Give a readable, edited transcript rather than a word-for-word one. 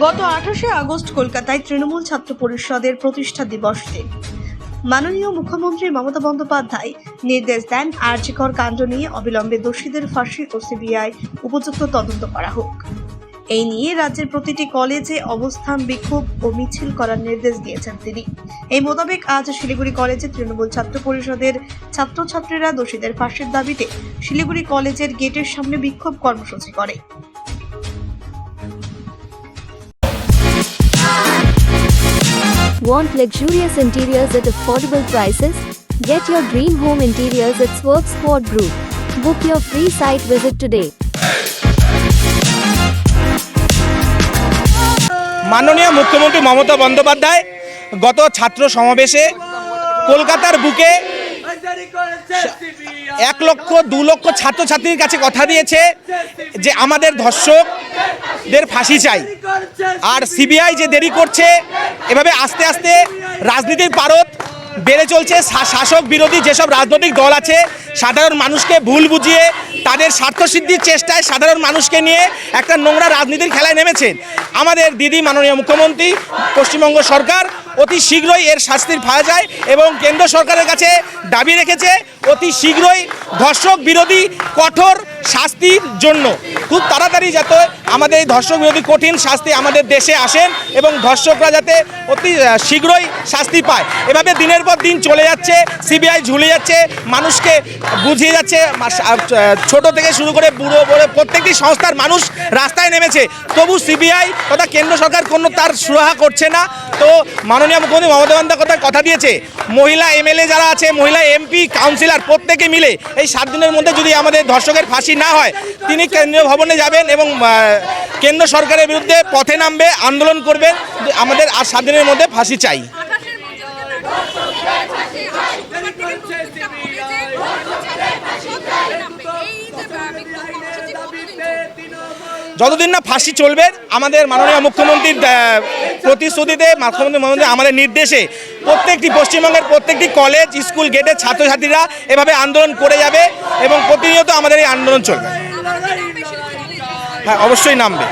গত 28শে আগস্ট কলকাতায় তৃণমূল ছাত্র পরিষদের প্রতিষ্ঠা দিবসে মাননীয় মুখ্যমন্ত্রী মমতা বন্দ্যোপাধ্যায় নির্দেশ দেন আরজিকর কাণ্ড নিয়ে অবিলম্বে দোষীদের ফাঁসি ও সিবিআই উপযুক্ত তদন্ত করা হোক। এই নিয়ে রাজ্যের প্রতিটি কলেজে অবস্থান, বিক্ষোভ ও মিছিল করার নির্দেশ দিয়েছেন তিনি। এই মোতাবেক আজ শিলিগুড়ি কলেজে তৃণমূল ছাত্র পরিষদের ছাত্রছাত্রীরা দোষীদের ফাঁসির দাবিতে শিলিগুড়ি কলেজের গেটের সামনে বিক্ষোভ কর্মসূচি করে। Want luxurious interiors at affordable prices? Get your dream home interiors at Swerve Sport Group. Book your free site visit today. মাননীয় মুখ্যমন্ত্রী মমতা বন্দ্যোপাধ্যায় গত ছাত্র সমাবেশে কলকাতার বুকে 1 লক্ষ 2 লক্ষ ছাত্রছাত্রীর কাছে কথা দিয়েছে যে আমাদের ধর্ষকদের ফাঁসি চাই। আর সিবিআই যে দেরি করছে, এভাবে আস্তে আস্তে রাজনীতির পারদ বেড়ে চলছে। শাসক বিরোধী যেসব রাজনৈতিক দল আছে সাধারণ মানুষকে ভুল বুঝিয়ে তাদের স্বার্থসিদ্ধির চেষ্টায় সাধারণ মানুষকে নিয়ে একটা নোংরা রাজনীতির খেলায় নেমেছেন। আমাদের দিদি মাননীয় মুখ্যমন্ত্রী, পশ্চিমবঙ্গ সরকার অতি শীঘ্রই এর শাস্তির ফাঁস যায় এবং কেন্দ্র সরকারের কাছে দাবি রেখেছে অতি শীঘ্রই ধর্ষক বিরোধী কঠোর শাস্তির জন্য খুব তাড়াতাড়ি যাতে আমাদের এই ধর্ষক বিরোধী কঠিন শাস্তি আমাদের দেশে আসেন এবং ধর্ষকরা যাতে অতি শীঘ্রই শাস্তি পায়। এভাবে দিনের পর দিন চলে যাচ্ছে, সিবিআই ঝুলে যাচ্ছে, মানুষকে বুঝিয়ে যাচ্ছে। ছোট থেকে শুরু করে বুড়ো বড় প্রত্যেকটি সংস্থার মানুষ রাস্তায় নেমেছে, তবু সিবিআই তথা কেন্দ্র সরকার কোনো তার সুরাহা করছে না। তো মাননীয় মুখ্যমন্ত্রী মমতা বন্দ্যোপাধ্যায় কথা দিয়েছে মহিলা এমএলএ যারা আছে, মহিলা এমপি, কাউন্সিলর প্রত্যেকে মিলে এই 7 দিনের মধ্যে যদি আমাদের ধর্ষকের ফাঁসি না হয় তিনি কেন্দ্রীয় ভবনে যাবেন এবং কেন্দ্র সরকারের বিরুদ্ধে পথে নামবে, আন্দোলন করবেন। আমাদের আর 7 দিনের মধ্যে ফাঁসি চাই। যতদিন না ফাঁসি চলবে আমাদের মাননীয় মুখ্যমন্ত্রীর প্রতিশ্রুতিতে আমাদের নির্দেশে প্রত্যেকটি পশ্চিমবঙ্গের প্রত্যেকটি কলেজ, স্কুল গেটের ছাত্রছাত্রীরা এভাবে আন্দোলন করে যাবে এবং প্রতিনিয়ত আমাদের এই আন্দোলন চলবে। হ্যাঁ, অবশ্যই নামবে।